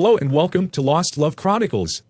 Hello and welcome to Lost Love Chronicles.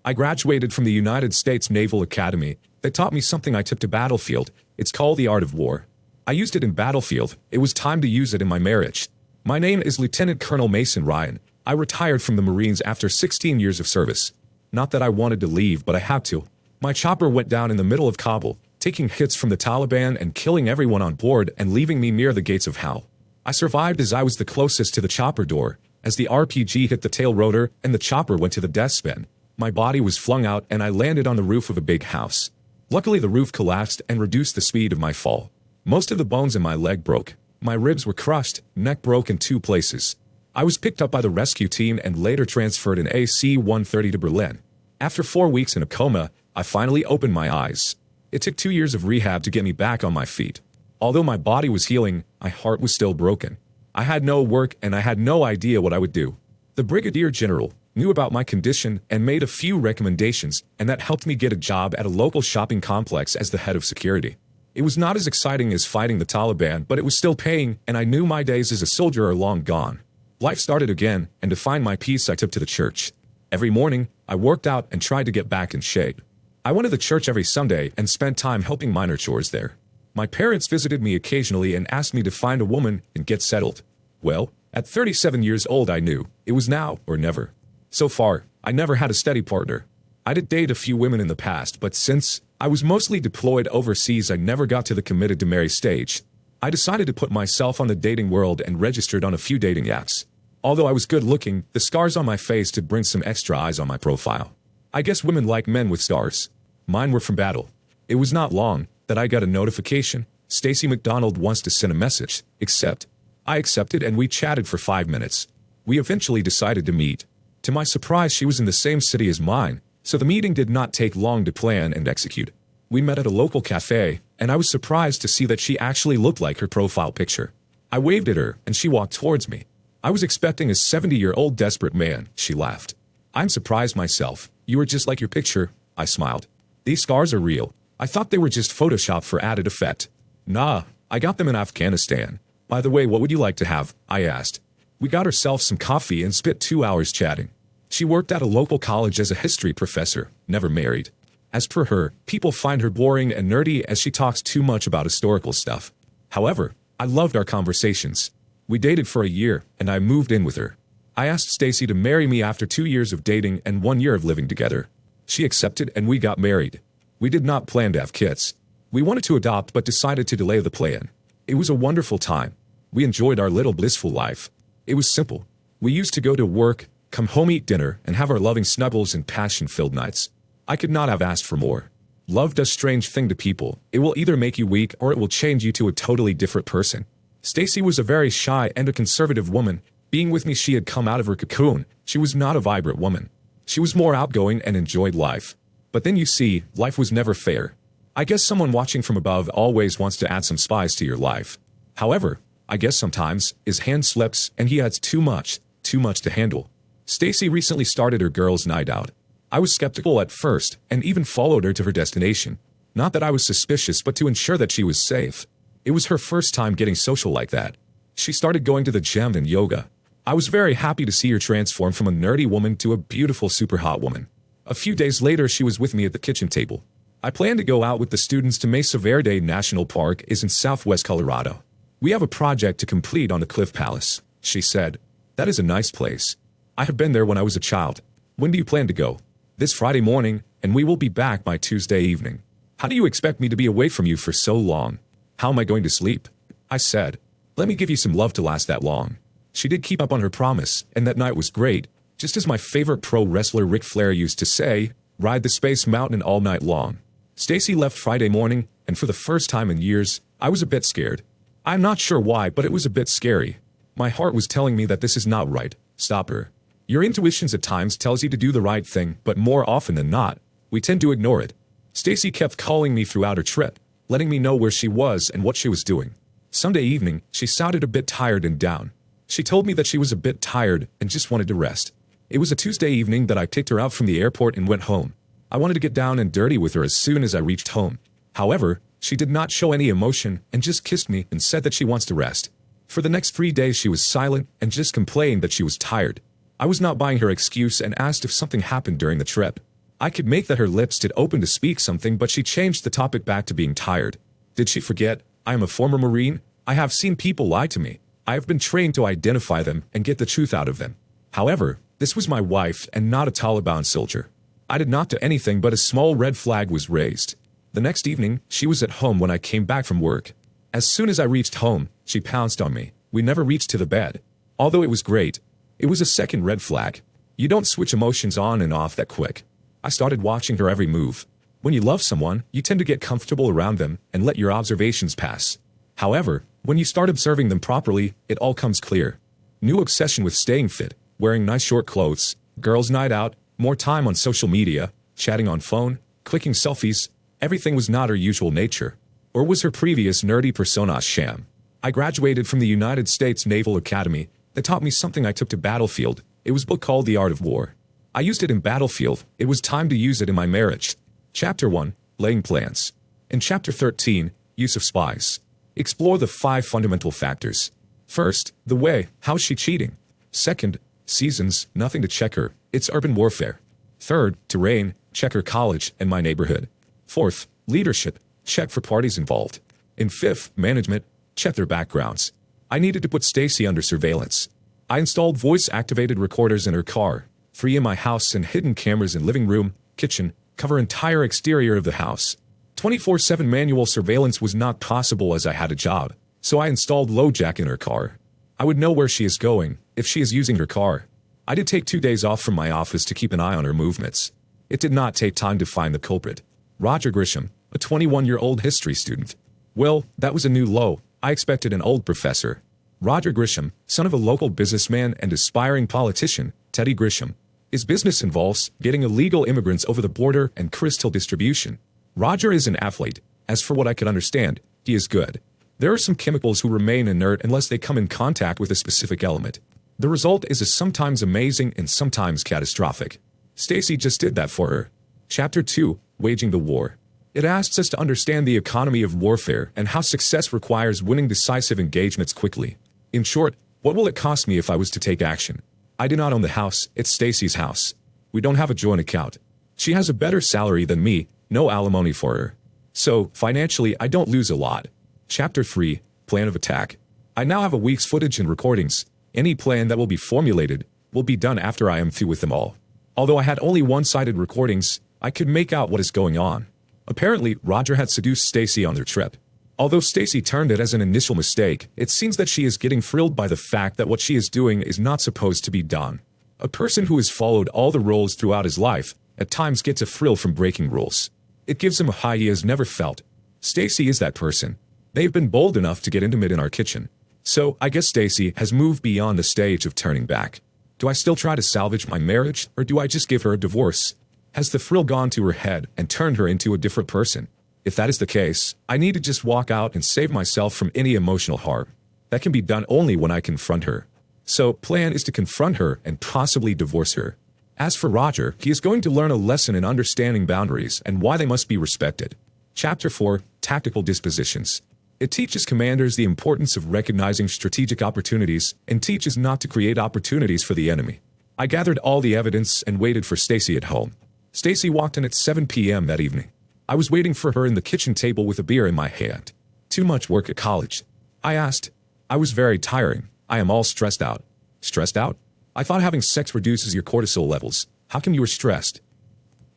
I graduated from the United States Naval Academy. They taught me something I took to battlefield. It's called the art of war. I used it in battlefield. It was time to use it in my marriage. My name is Lieutenant Colonel Mason Ryan. I retired from the Marines after 16 years of service. Not that I wanted to leave, but I had to. My chopper went down in the middle of Kabul, taking hits from the Taliban and killing everyone on board and leaving me near the gates of hell. I survived as I was the closest to the chopper door. As the RPG hit the tail rotor and the chopper went to the death spin, my body was flung out and I landed on the roof of a big house. Luckily the roof collapsed and reduced the speed of my fall. Most of the bones in my leg broke. My ribs were crushed, neck broke in 2 places. I was picked up by the rescue team and later transferred in AC-130 to Berlin. After 4 weeks in a coma, I finally opened my eyes. It took 2 years of rehab to get me back on my feet. Although my body was healing, my heart was still broken. I had no work and I had no idea what I would do. The Brigadier General knew about my condition and made a few recommendations, and that helped me get a job at a local shopping complex as the head of security. It was not as exciting as fighting the Taliban, but it was still paying, and I knew my days as a soldier are long gone. Life started again, and to find my peace I took to the church. Every morning, I worked out and tried to get back in shape. I went to the church every Sunday and spent time helping minor chores there. My parents visited me occasionally and asked me to find a woman and get settled. Well, at 37 years old I knew it was now or never. So far, I never had a steady partner. I did date a few women in the past, but since I was mostly deployed overseas I never got to the committed to marry stage. I decided to put myself on the dating world and registered on a few dating apps. Although I was good looking, the scars on my face did bring some extra eyes on my profile. I guess women like men with stars. Mine were from battle. It was not long that I got a notification. Stacy McDonald wants to send a message. Accept. I accepted and we chatted for 5 minutes. We eventually decided to meet. To my surprise, she was in the same city as mine, so the meeting did not take long to plan and execute. We met at a local cafe, and I was surprised to see that she actually looked like her profile picture. I waved at her, and she walked towards me. I was expecting a 70-year-old desperate man, she laughed. I'm surprised myself. You are just like your picture, I smiled. These scars are real. I thought they were just Photoshop for added effect. Nah, I got them in Afghanistan. By the way, what would you like to have? I asked. We got ourselves some coffee and spent 2 hours chatting. She worked at a local college as a history professor, never married. As per her, people find her boring and nerdy as she talks too much about historical stuff. However, I loved our conversations. We dated for a year, and I moved in with her. I asked Stacy to marry me after 2 years of dating and 1 year of living together. She accepted and we got married. We did not plan to have kids. We wanted to adopt but decided to delay the plan. It was a wonderful time. We enjoyed our little blissful life. It was simple. We used to go to work, come home, eat dinner, and have our loving snuggles and passion-filled nights. I could not have asked for more. Love does strange thing to people. It will either make you weak or it will change you to a totally different person. Stacy was a very shy and a conservative woman. Being with me, she had come out of her cocoon. She was not a vibrant woman. She was more outgoing and enjoyed life. But then you see, life was never fair. I guess someone watching from above always wants to add some spice to your life. However, I guess sometimes his hand slips and he adds too much to handle. Stacy recently started her girls' night out. I was skeptical at first and even followed her to her destination. Not that I was suspicious, but to ensure that she was safe. It was her first time getting social like that. She started going to the gym and yoga. I was very happy to see her transform from a nerdy woman to a beautiful super hot woman. A few days later she was with me at the kitchen table. I plan to go out with the students to Mesa Verde National Park is in southwest Colorado. We have a project to complete on the Cliff Palace, she said. That is a nice place. I have been there when I was a child. When do you plan to go? This Friday morning, and we will be back by Tuesday evening. How do you expect me to be away from you for so long? How am I going to sleep? I said. Let me give you some love to last that long. She did keep up on her promise, and that night was great. Just as my favorite pro wrestler Ric Flair used to say, ride the Space Mountain all night long. Stacy left Friday morning, and for the first time in years, I was a bit scared. I'm not sure why, but it was a bit scary. My heart was telling me that this is not right. Stop her. Your intuitions at times tells you to do the right thing, but more often than not, we tend to ignore it. Stacy kept calling me throughout her trip, letting me know where she was and what she was doing. Sunday evening, she sounded a bit tired and down. She told me that she was a bit tired and just wanted to rest. It was a Tuesday evening that I picked her out from the airport and went home. I wanted to get down and dirty with her as soon as I reached home. However, she did not show any emotion and just kissed me and said that she wants to rest. For the next 3 days she was silent and just complained that she was tired. I was not buying her excuse and asked if something happened during the trip. I could make that her lips did open to speak something, but she changed the topic back to being tired. Did she forget? I am a former Marine. I have seen people lie to me. I have been trained to identify them and get the truth out of them. However, this was my wife and not a Taliban soldier. I did not do anything, but a small red flag was raised. The next evening, she was at home when I came back from work. As soon as I reached home, she pounced on me. We never reached to the bed. Although it was great, it was a second red flag. You don't switch emotions on and off that quick. I started watching her every move. When you love someone, you tend to get comfortable around them and let your observations pass. However, when you start observing them properly, it all comes clear. New obsession with staying fit, wearing nice short clothes, girls' night out, more time on social media, chatting on phone, clicking selfies. Everything was not her usual nature. Or was her previous nerdy persona a sham? I graduated from the United States Naval Academy. That taught me something I took to battlefield. It was a book called The Art of War. I used it in battlefield. It was time to use it in my marriage. Chapter 1, Laying Plans. In Chapter 13, Use of Spies. Explore the 5 fundamental factors. First, the way, how's she cheating? Second, seasons, nothing to check her, it's urban warfare. Third, terrain, check her college and my neighborhood. Fourth, leadership, check for parties involved. And fifth, management, check their backgrounds. I needed to put Stacy under surveillance. I installed voice-activated recorders in her car, 3 in my house, and hidden cameras in living room, kitchen, cover entire exterior of the house. 24/7 manual surveillance was not possible as I had a job, so I installed LoJack in her car. I would know where she is going, if she is using her car. I did take 2 days off from my office to keep an eye on her movements. It did not take time to find the culprit. Roger Grisham, a 21-year-old history student. Well, that was a new low. I expected an old professor. Roger Grisham, son of a local businessman and aspiring politician, Teddy Grisham. His business involves getting illegal immigrants over the border and crystal distribution. Roger is an athlete. As for what I could understand, he is good. There are some chemicals who remain inert unless they come in contact with a specific element. The result is sometimes amazing and sometimes catastrophic. Stacy just did that for her. Chapter 2, Waging the War. It asks us to understand the economy of warfare and how success requires winning decisive engagements quickly. In short, what will it cost me if I was to take action? I do not own the house, it's Stacy's house. We don't have a joint account. She has a better salary than me, no alimony for her. So, financially, I don't lose a lot. Chapter 3, Plan of Attack. I now have a week's footage and recordings. Any plan that will be formulated will be done after I am through with them all. Although I had only one-sided recordings, I could make out what is going on. Apparently, Roger had seduced Stacy on their trip. Although Stacy turned it as an initial mistake, it seems that she is getting thrilled by the fact that what she is doing is not supposed to be done. A person who has followed all the rules throughout his life at times gets a thrill from breaking rules. It gives him a high he has never felt. Stacy is that person. They've been bold enough to get intimate in our kitchen. So, I guess Stacy has moved beyond the stage of turning back. Do I still try to salvage my marriage, or do I just give her a divorce? Has the thrill gone to her head and turned her into a different person? If that is the case, I need to just walk out and save myself from any emotional harm. That can be done only when I confront her. So, plan is to confront her and possibly divorce her. As for Roger, he is going to learn a lesson in understanding boundaries and why they must be respected. Chapter 4, Tactical Dispositions. It teaches commanders the importance of recognizing strategic opportunities and teaches not to create opportunities for the enemy. I gathered all the evidence and waited for Stacy at home. Stacy walked in at 7 p.m. that evening. I was waiting for her in the kitchen table with a beer in my hand. Too much work at college. I asked. I was very tiring. I am all stressed out. Stressed out? I thought having sex reduces your cortisol levels. How come you were stressed?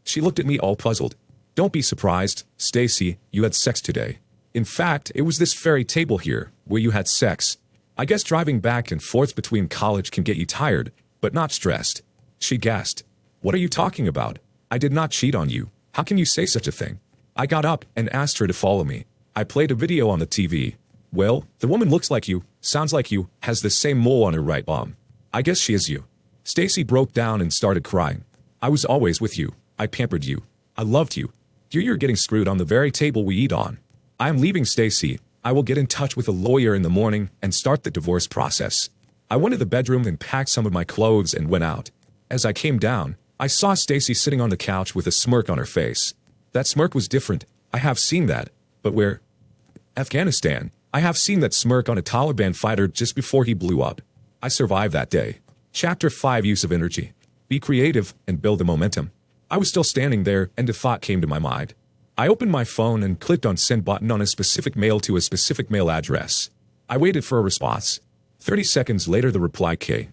She looked at me all puzzled. Don't be surprised, Stacy, you had sex today. In fact, it was this very table here, where you had sex. I guess driving back and forth between college can get you tired, but not stressed. She gasped. What are you talking about? I did not cheat on you. How can you say such a thing? I got up and asked her to follow me. I played a video on the TV. Well, the woman looks like you, sounds like you, has the same mole on her right arm. I guess she is you. Stacy broke down and started crying. I was always with you. I pampered you. I loved you. You're getting screwed on the very table we eat on. I am leaving Stacy. I will get in touch with a lawyer in the morning and start the divorce process. I went to the bedroom and packed some of my clothes and went out. As I came down, I saw Stacy sitting on the couch with a smirk on her face. That smirk was different. I have seen that. But where? Afghanistan. I have seen that smirk on a Taliban fighter just before he blew up. I survived that day. Chapter 5 Use of Energy. Be creative and build the momentum. I was still standing there and a thought came to my mind. I opened my phone and clicked on send button on a specific mail to a specific mail address. I waited for a response. 30 seconds later the reply came.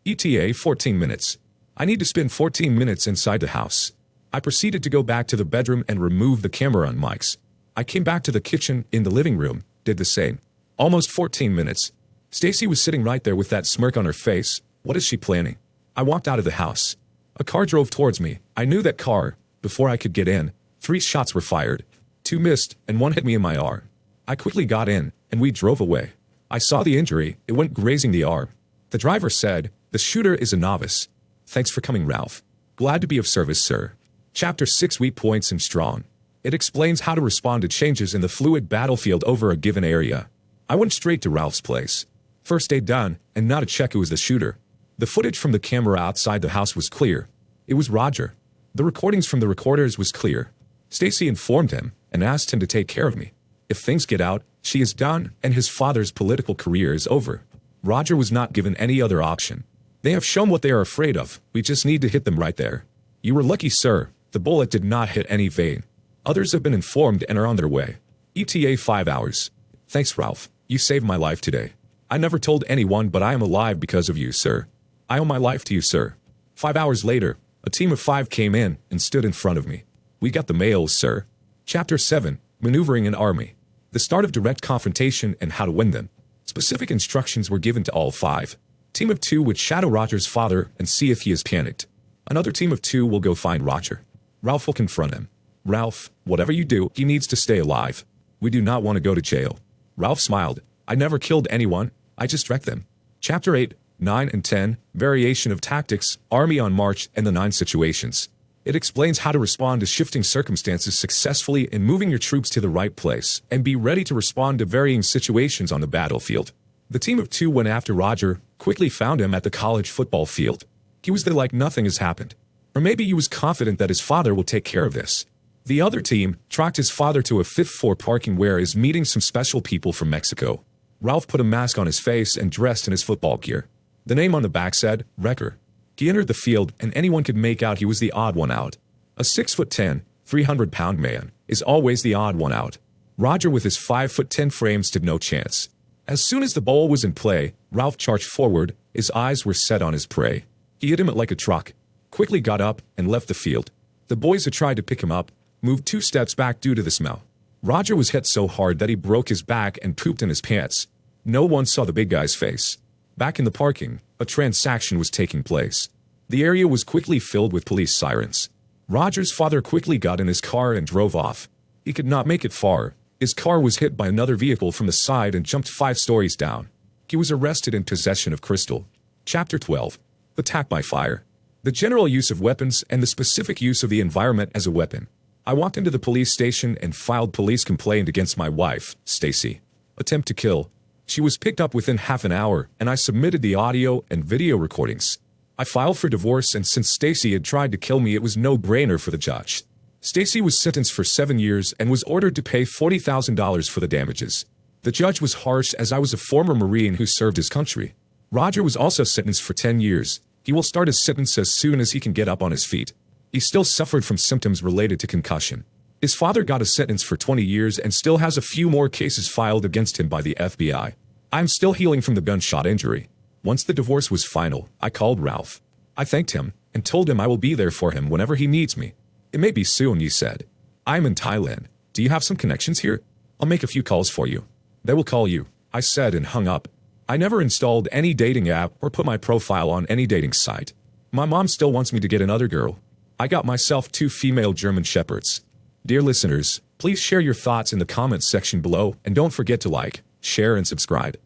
ETA 14 minutes. I need to spend 14 minutes inside the house. I proceeded to go back to the bedroom and remove the camera and mics. I came back to the kitchen in the living room, did the same. Almost 14 minutes. Stacy was sitting right there with that smirk on her face. What is she planning? I walked out of the house. A car drove towards me. I knew that car. Before I could get in, 3 shots were fired. 2 missed, and 1 hit me in my arm. I quickly got in, and we drove away. I saw the injury. It went grazing the arm. The driver said, "The shooter is a novice. Thanks for coming, Ralph. Glad to be of service, sir." Chapter 6 Weak Points and Strong. It explains how to respond to changes in the fluid battlefield over a given area. I went straight to Ralph's place. First aid done, and not a check who was the shooter. The footage from the camera outside the house was clear. It was Roger. The recordings from the recorders was clear. Stacy informed him and asked him to take care of me. If things get out, she is done and his father's political career is over. Roger was not given any other option. They have shown what they are afraid of. We just need to hit them right there. You were lucky, sir. The bullet did not hit any vein. Others have been informed and are on their way. ETA 5 hours. Thanks, Ralph. You saved my life today. I never told anyone, but I am alive because of you, sir. I owe my life to you, sir. 5 hours later, a team of 5 came in and stood in front of me. We got the mail, sir. Chapter 7, Maneuvering an Army. The start of direct confrontation and how to win them. Specific instructions were given to all 5. Team of 2 would shadow Roger's father and see if he is panicked. Another team of 2 will go find Roger. Ralph will confront him. Ralph, whatever you do, he needs to stay alive. We do not want to go to jail. Ralph smiled. I never killed anyone. I just wrecked them. Chapter 8, 9 and 10, Variation of Tactics, Army on March and the 9 Situations. It explains how to respond to shifting circumstances successfully in moving your troops to the right place and be ready to respond to varying situations on the battlefield. The team of 2 went after Roger, quickly found him at the college football field. He was there like nothing has happened. Or maybe he was confident that his father will take care of this. The other team tracked his father to a 5th floor parking where he is meeting some special people from Mexico. Ralph put a mask on his face and dressed in his football gear. The name on the back said, Wrecker. He entered the field and anyone could make out he was the odd one out. A 6'10", 300-pound man is always the odd one out. Roger with his 5'10" frame stood no chance. As soon as the ball was in play, Ralph charged forward. His eyes were set on his prey. He hit him like a truck, quickly got up and left the field. The boys who tried to pick him up moved 2 steps back due to the smell. Roger was hit so hard that he broke his back and pooped in his pants. No one saw the big guy's face. Back in the parking, a transaction was taking place. The area was quickly filled with police sirens. Roger's father quickly got in his car and drove off. He could not make it far. His car was hit by another vehicle from the side and jumped 5 stories down. He was arrested in possession of crystal. Chapter 12. Attack by Fire. The general use of weapons and the specific use of the environment as a weapon. I walked into the police station and filed police complaint against my wife, Stacy. Attempt to kill. She was picked up within half an hour, and I submitted the audio and video recordings. I filed for divorce, and since Stacy had tried to kill me, it was no-brainer for the judge. Stacy was sentenced for 7 years and was ordered to pay $40,000 for the damages. The judge was harsh as I was a former Marine who served his country. Roger was also sentenced for 10 years. He will start his sentence as soon as he can get up on his feet. He still suffered from symptoms related to concussion. His father got a sentence for 20 years and still has a few more cases filed against him by the FBI. I'm still healing from the gunshot injury. Once the divorce was final, I called Ralph. I thanked him and told him I will be there for him whenever he needs me. It may be soon, he said. I'm in Thailand. Do you have some connections here? I'll make a few calls for you. They will call you, I said and hung up. I never installed any dating app or put my profile on any dating site. My mom still wants me to get another girl. I got myself 2 female German Shepherds. Dear listeners, please share your thoughts in the comments section below and don't forget to like, share and subscribe.